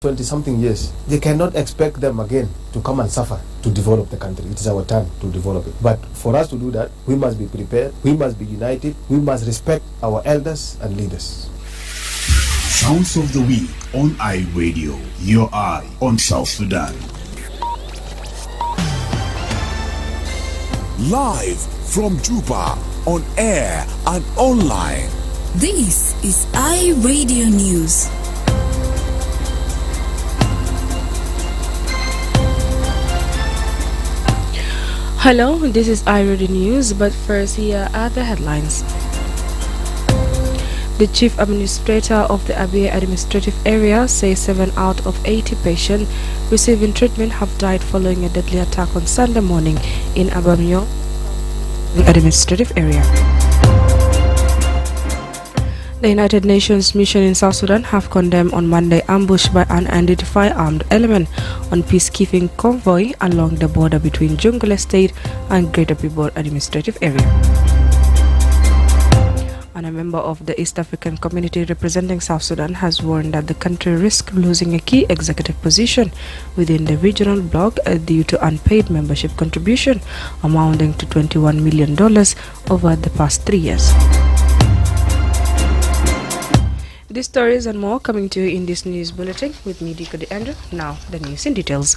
20-something years, they cannot expect them again to come and suffer to develop the country. It is our turn to develop it. But for us to do that, we must be prepared, we must be united, we must respect our elders and leaders. Sounds of the Week on iRadio, your eye on South Sudan. Live from Juba, on air and online. This is iRadio News. Hello, this is iRadio News, but first here are the headlines. The Chief Administrator of the Abia Administrative Area says 7 out of 80 patients receiving treatment have died following a deadly attack on Sunday morning in Abamio Administrative Area. The United Nations mission in South Sudan have condemned on Monday ambush by an unidentified armed element on peacekeeping convoy along the border between Jungle State and Greater Pibor Administrative Area. And a member of the East African community representing South Sudan has warned that the country risks losing a key executive position within the regional bloc due to unpaid membership contribution amounting to $21 million over the past 3 years. These stories and more coming to you in this news bulletin with me, Diko. Now, the news in details.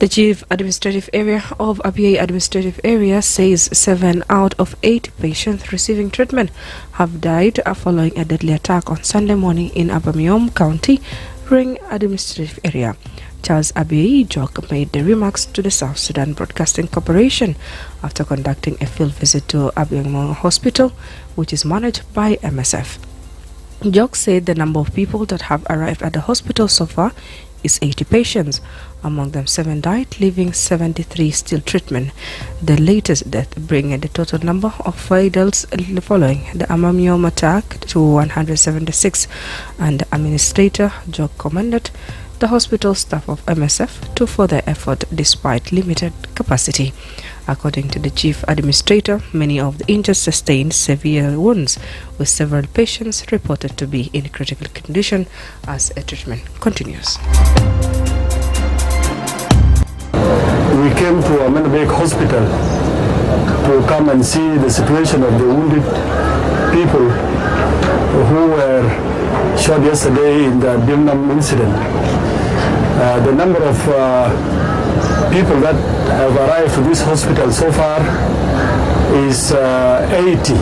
The Chief Administrative Area of Abia Administrative Area says 7 out of 8 patients receiving treatment have died following a deadly attack on Sunday morning in Abamiom County, Ring Administrative Area. Charles Abiy Jok made the remarks to the South Sudan Broadcasting Corporation after conducting a field visit to Abamiom Hospital, which is managed by MSF. Jok said the number of people that have arrived at the hospital so far is 80 patients. Among them, 7 died, leaving 73 still treatment. The latest death bringing the total number of adults following the Amamiom attack to 176. And the administrator Jok commended the hospital staff of MSF to further effort despite limited capacity. According to the chief administrator, many of the injured sustained severe wounds, with several patients reported to be in critical condition as a treatment continues. We came to Amenabek Hospital to come and see the situation of the wounded people who were shot yesterday in the Dimnam incident. The number of people that have arrived to this hospital so far is 80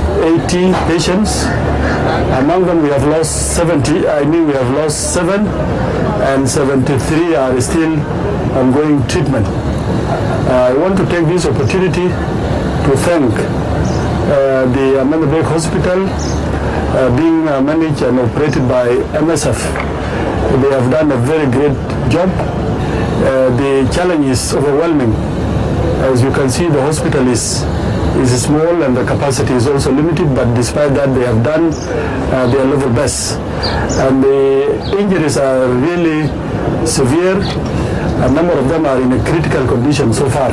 patients. Among them we have lost 70, we have lost 7, and 73 are still ongoing treatment. I want to take this opportunity to thank the Amenabek Hospital being managed and operated by MSF. They have done a very great job. The challenge is overwhelming. As you can see, the hospital is small and the capacity is also limited, but despite that they have done their level best. And the injuries are really severe. A number of them are in a critical condition so far.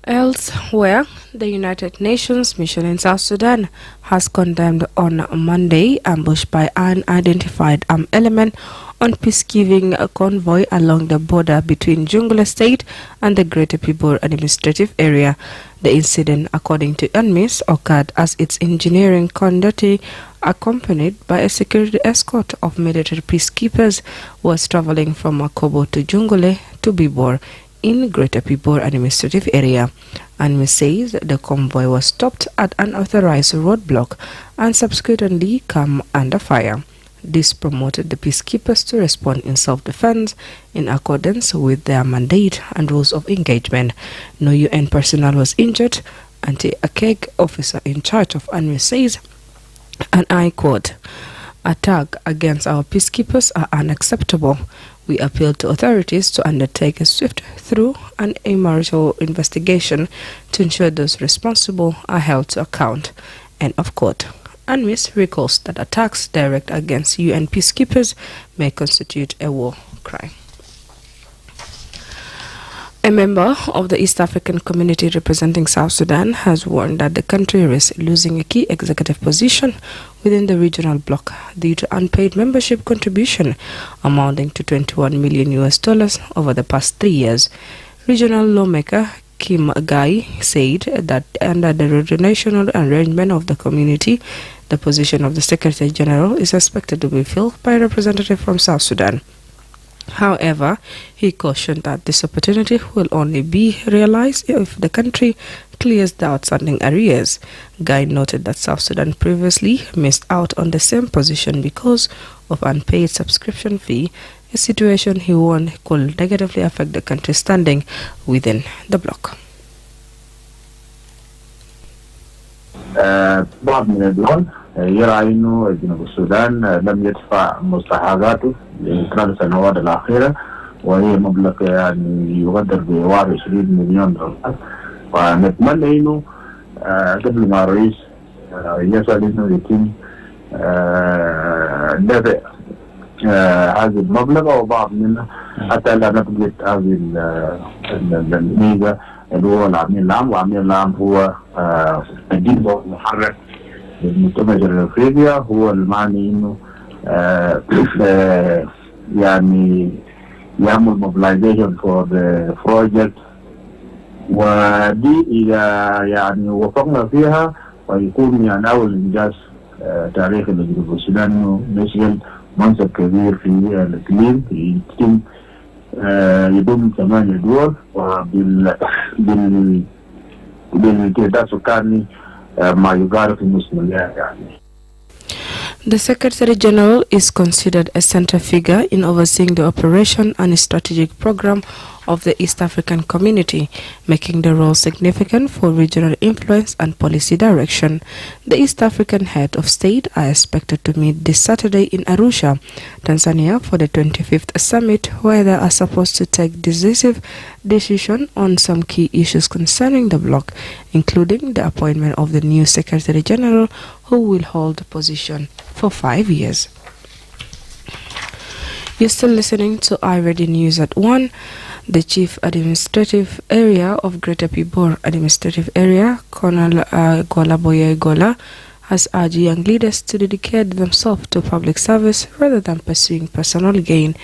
Elsewhere, the United Nations mission in South Sudan has condemned on Monday ambush by an unidentified armed element on peacekeeping convoy along the border between Jungle State and the Greater Pibor Administrative Area. The incident, according to UNMISS, occurred as its engineering conductee, accompanied by a security escort of military peacekeepers, was traveling from Makobo to Jungule to Bibor in Greater Pibor Administrative Area. UNMISS says the convoy was stopped at an authorized roadblock and subsequently came under fire. This promoted the peacekeepers to respond in self-defense in accordance with their mandate and rules of engagement. No UN personnel was injured, and the AKEG officer in charge of UNMISS says, and I quote, "Attack against our peacekeepers are unacceptable. We appeal to authorities to undertake a swift, thorough and impartial investigation to ensure those responsible are held to account." End of quote. UNMISS recalls that attacks direct against UN peacekeepers may constitute a war crime. A member of the East African community representing South Sudan has warned that the country risks losing a key executive position within the regional bloc due to unpaid membership contribution amounting to $21 million over the past 3 years. Regional lawmaker Kim Gai said that under the regional arrangement of the community, the position of the Secretary General is expected to be filled by a representative from South Sudan. However, he cautioned that this opportunity will only be realized if the country clears the outstanding arrears. Guy noted that South Sudan previously missed out on the same position because of unpaid subscription fee, a situation he warned could negatively affect the country's standing within the bloc. بعض من الدول يرى أنه جنوب السودان لم يدفع مستحقاته خلال السنوات الأخيرة، وهي مبلغ يعني يقدر ب 21 مليون دولار. ونتمنى أنه قبل ما الرئيس يسأل أنه يتم دفع هذه المبلغ وبعض منها حتى لا نفقد هذه الميزة اللي هو العميل العام. والعميل العام هو الجزء المحرك للمجتمع الافريقيا، هو المعني انه يعني يعمل mobilization for the project، ودي اذا يعني وفقنا فيها ويكون يعني اول انجاز تاريخي لجنوب السودان انه نشغل منصب كبير في الاقليم يتم يضم 8 دول بالتعداد السكاني ما يقارب النصف مليار يعني. The Secretary General is considered a center figure in overseeing the operation and strategic program of the East African community, making the role significant for regional influence and policy direction. The East African head of state are expected to meet this Saturday in Arusha, Tanzania, for the 25th summit, where they are supposed to take decisive decision on some key issues concerning the bloc, including the appointment of the new Secretary General, who will hold the position for 5 years. You're still listening to iReady News at 1. The Chief Administrative Area of Greater Pibor Administrative Area, Colonel Gola Boye Gola, has urged young leaders to dedicate themselves to public service rather than pursuing personal gain.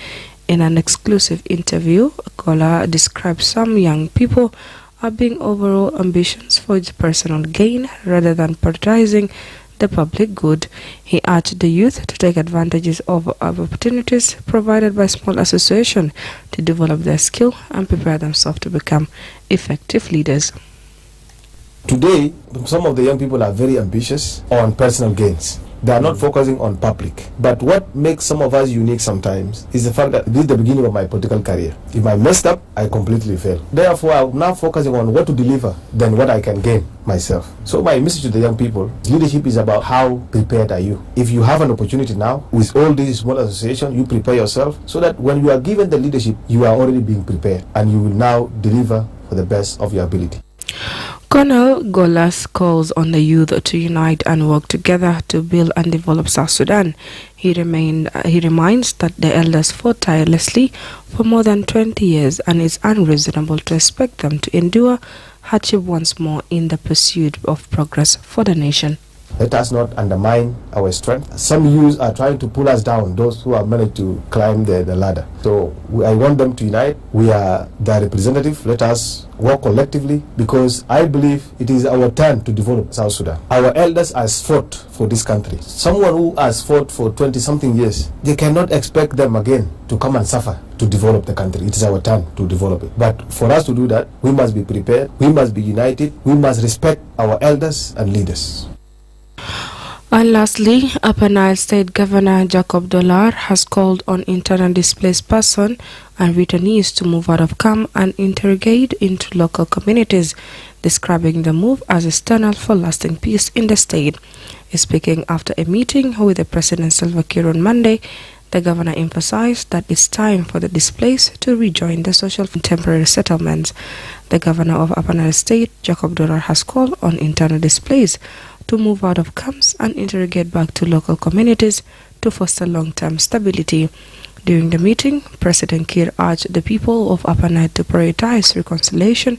In an exclusive interview, Gola described some young people are being overall ambitions for personal gain rather than prioritizing the public good. He urged the youth to take advantages of opportunities provided by small associations to develop their skill and prepare themselves to become effective leaders. Today, some of the young people are very ambitious on personal gains. They are not focusing on public. But what makes some of us unique sometimes is the fact that this is the beginning of my political career. If I messed up, I completely fail. Therefore, I'm now focusing on what to deliver than what I can gain myself. So my message to the young people, leadership is about how prepared are you. If you have an opportunity now, with all these small associations, you prepare yourself so that when you are given the leadership, you are already being prepared and you will now deliver for the best of your ability. Colonel Golas calls on the youth to unite and work together to build and develop South Sudan. He reminds that the elders fought tirelessly for more than 20 years and it's unreasonable to expect them to endure hardship once more in the pursuit of progress for the nation. Let us not undermine our strength. Some youths are trying to pull us down, those who have managed to climb the ladder. So I want them to unite. We are their representative. Let us work collectively because I believe it is our turn to develop South Sudan. Our elders has fought for this country. Someone who has fought for 20-something years, they cannot expect them again to come and suffer to develop the country. It is our turn to develop it. But for us to do that, we must be prepared. We must be united. We must respect our elders and leaders. And lastly, Upper Nile State Governor Jacob Dollar has called on internally displaced persons and returnees to move out of camp and integrate into local communities, describing the move as external for lasting peace in the state. Speaking after a meeting with the President Salva Kiir on Monday, the governor emphasized that it's time for the displaced to rejoin the social and temporary settlements. The governor of Upper Nile State, Jacob Dollar, has called on internal displaced to move out of camps and integrate back to local communities to foster long-term stability. During the meeting, President Kiir urged the people of Upper Nile to prioritize reconciliation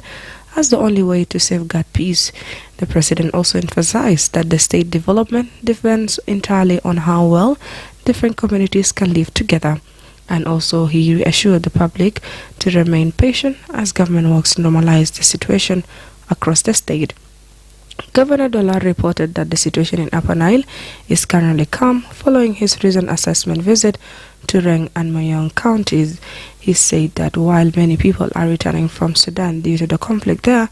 as the only way to safeguard peace. The president also emphasized that the state development depends entirely on how well different communities can live together. And also he reassured the public to remain patient as government works to normalize the situation across the state. Governor Dollar reported that the situation in Upper Nile is currently calm following his recent assessment visit to Reng and Mayong counties. He said that while many people are returning from Sudan due to the conflict there,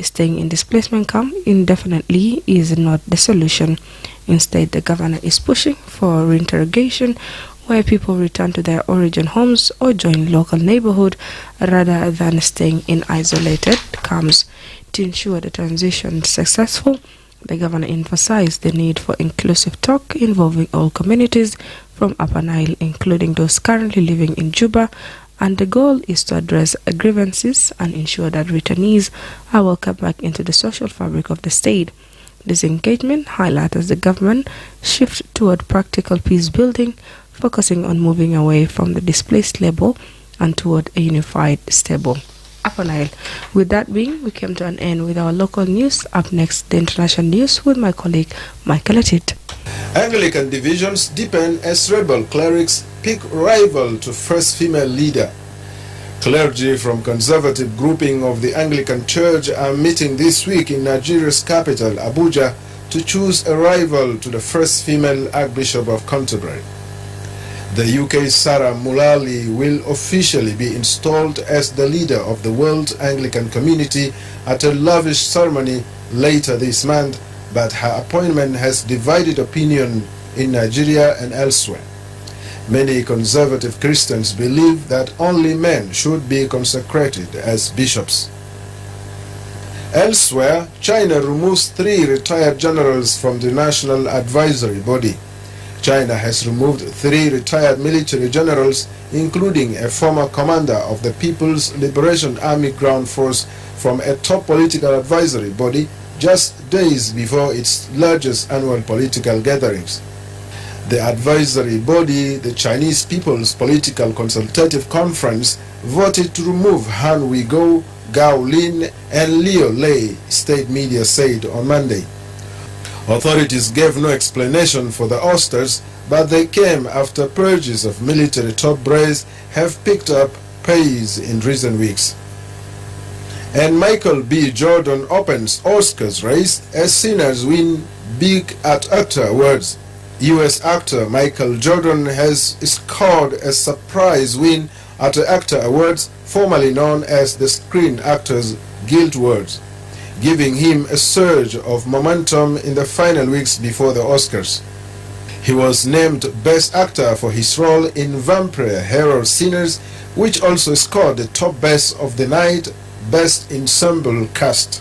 staying in displacement camp indefinitely is not the solution. Instead, the governor is pushing for reintegration where people return to their origin homes or join local neighborhood rather than staying in isolated camps. To ensure the transition is successful, the governor emphasized the need for inclusive talk involving all communities from Upper Nile, including those currently living in Juba, and the goal is to address grievances and ensure that returnees are welcomed back into the social fabric of the state. This engagement highlights the government shift toward practical peace building, focusing on moving away from the displaced label and toward a unified, stable Upper Nile. With that being, we came to an end with our local news. Up next, the international news with my colleague Michael Atit. Anglican divisions deepen as rebel clerics pick rival to first female leader. Clergy from conservative grouping of the Anglican Church are meeting this week in Nigeria's capital, Abuja, to choose a rival to the first female Archbishop of Canterbury. The UK's Sarah Mullally will officially be installed as the leader of the World Anglican Community at a lavish ceremony later this month, but her appointment has divided opinion in Nigeria and elsewhere. Many conservative Christians believe that only men should be consecrated as bishops. Elsewhere, China removes 3 retired generals from the National Advisory Body. China has removed 3 retired military generals, including a former commander of the People's Liberation Army Ground Force, from a top political advisory body just days before its largest annual political gatherings. The advisory body, the Chinese People's Political Consultative Conference, voted to remove Han Weiguo, Gao Lin, and Liu Lei, state media said on Monday. Authorities gave no explanation for the ousters, but they came after purges of military top brass have picked up pace in recent weeks. And Michael B. Jordan opens Oscars race as sinners win big at Actor Awards. U.S. actor Michael Jordan has scored a surprise win at the Actor Awards, formerly known as the Screen Actors Guild Awards, giving him a surge of momentum in the final weeks before the Oscars. He was named Best Actor for his role in Vampire Hero Sinners, which also scored the top best of the night, Best Ensemble Cast.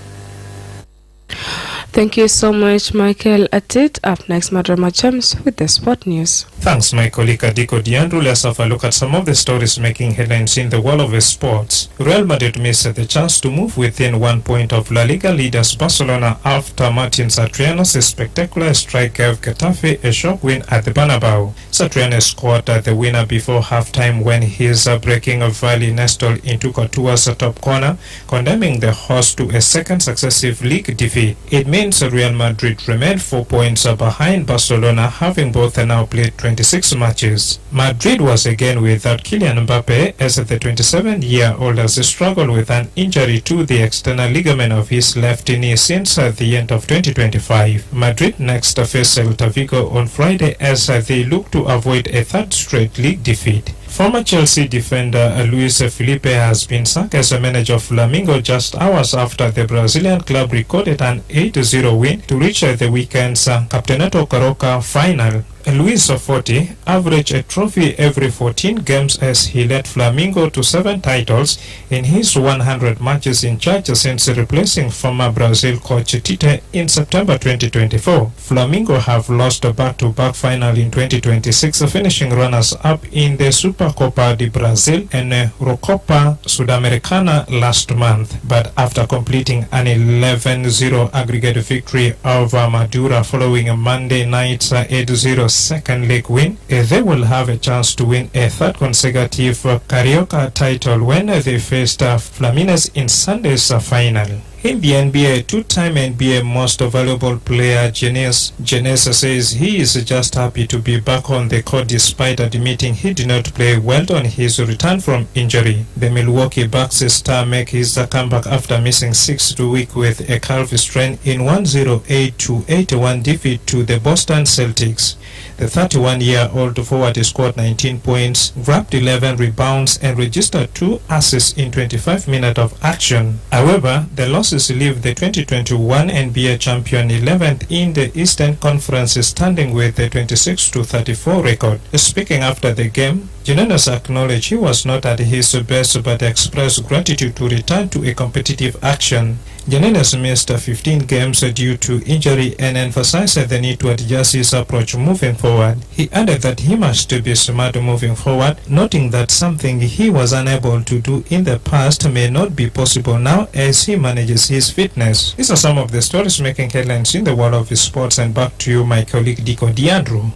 Thank you so much, Michael Atit. Up next, Madrama James with the sport news. Thanks, my colleague Diko. Let's have a look at some of the stories making headlines in the world of sports. Real Madrid missed the chance to move within 1 point of La Liga leaders Barcelona after Martin Satriano's spectacular strike gave Getafe a shock win at the Bernabeu. Satriano scored the winner before halftime when his breaking volley nestled into Courtois' top corner, condemning the host to a second successive league defeat. It means Real Madrid remained 4 points behind Barcelona, having both now played 26 matches. Madrid was again without Kylian Mbappe, as the 27-year-old has struggled with an injury to the external ligament of his left knee since the end of 2025. Madrid next face Celta Vigo on Friday as they look to avoid a third straight league defeat. Former Chelsea defender Luis Felipe has been sacked as a manager of Flamengo just hours after the Brazilian club recorded an 8-0 win to reach the weekend's Campeonato Carioca final. Luis 40 averaged a trophy every 14 games as he led Flamengo to 7 titles in his 100 matches in charge since replacing former Brazil coach Tite in September 2024. Flamengo have lost a back-to-back final in 2026, finishing runners-up in the Supercopa de Brazil and Recopa Sudamericana last month. But after completing an 11-0 aggregate victory over Madura following Monday night's 8-0 second league win, they will have a chance to win a third consecutive Carioca title when they faced Flamines in Sunday's final. In the NBA, two-time NBA Most Valuable Player Giannis says he is just happy to be back on the court despite admitting he did not play well on his return from injury. The Milwaukee Bucks star makes his comeback after missing 6 weeks with a calf strain in 108-81 defeat to the Boston Celtics. The 31-year-old forward scored 19 points, grabbed 11 rebounds, and registered 2 assists in 25 minutes of action. However, the losses leave the 2021 NBA champion 11th in the Eastern Conference, standing with a 26-34 record. Speaking after the game, Giannis acknowledged he was not at his best but expressed gratitude to return to a competitive action. Giannis missed 15 games due to injury and emphasized the need to adjust his approach moving forward. He added that he must be smart moving forward, noting that something he was unable to do in the past may not be possible now as he manages his fitness. These are some of the stories making headlines in the world of sports, and back to you, my colleague Diko Diandro.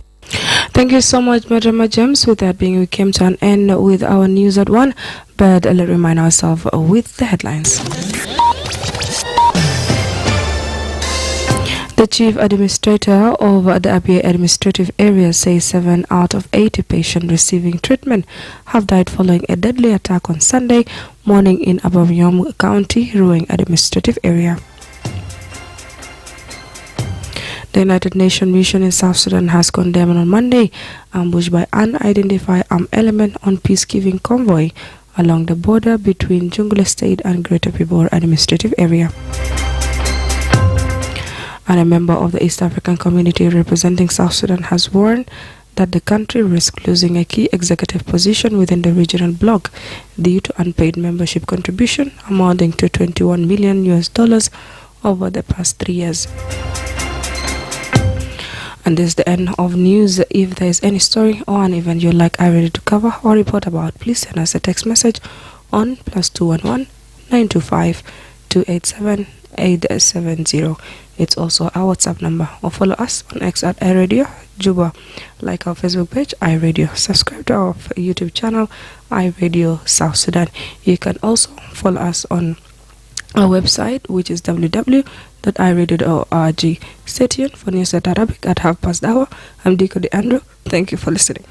Thank you so much, Madam James. With that being, we came to an end with our news at 1, but let's remind ourselves with the headlines. The Chief Administrator of the Abia Administrative Area says 7 out of 80 patients receiving treatment have died following a deadly attack on Sunday morning in Abuyom County, Ruang Administrative Area. The United Nations mission in South Sudan has condemned on Monday ambush by unidentified armed element on peacekeeping convoy along the border between Jonglei State and Greater Pibor Administrative Area. And a member of the East African community representing South Sudan has warned that the country risks losing a key executive position within the regional bloc due to unpaid membership contribution amounting to $21 million over the past 3 years. And this is the end of news. If there is any story or an event you'd like iRadio to cover or report about, please send us a text message on +211 925 287 870. It's also our WhatsApp number, or follow us on X at iRadio Juba, like our Facebook page iRadio, subscribe to our YouTube channel iRadio South Sudan. You can also follow us on our website, which is www.iradio.org. Stay tuned for news at Arabic at 1:30. I'm Diko Andrew. Thank you for listening.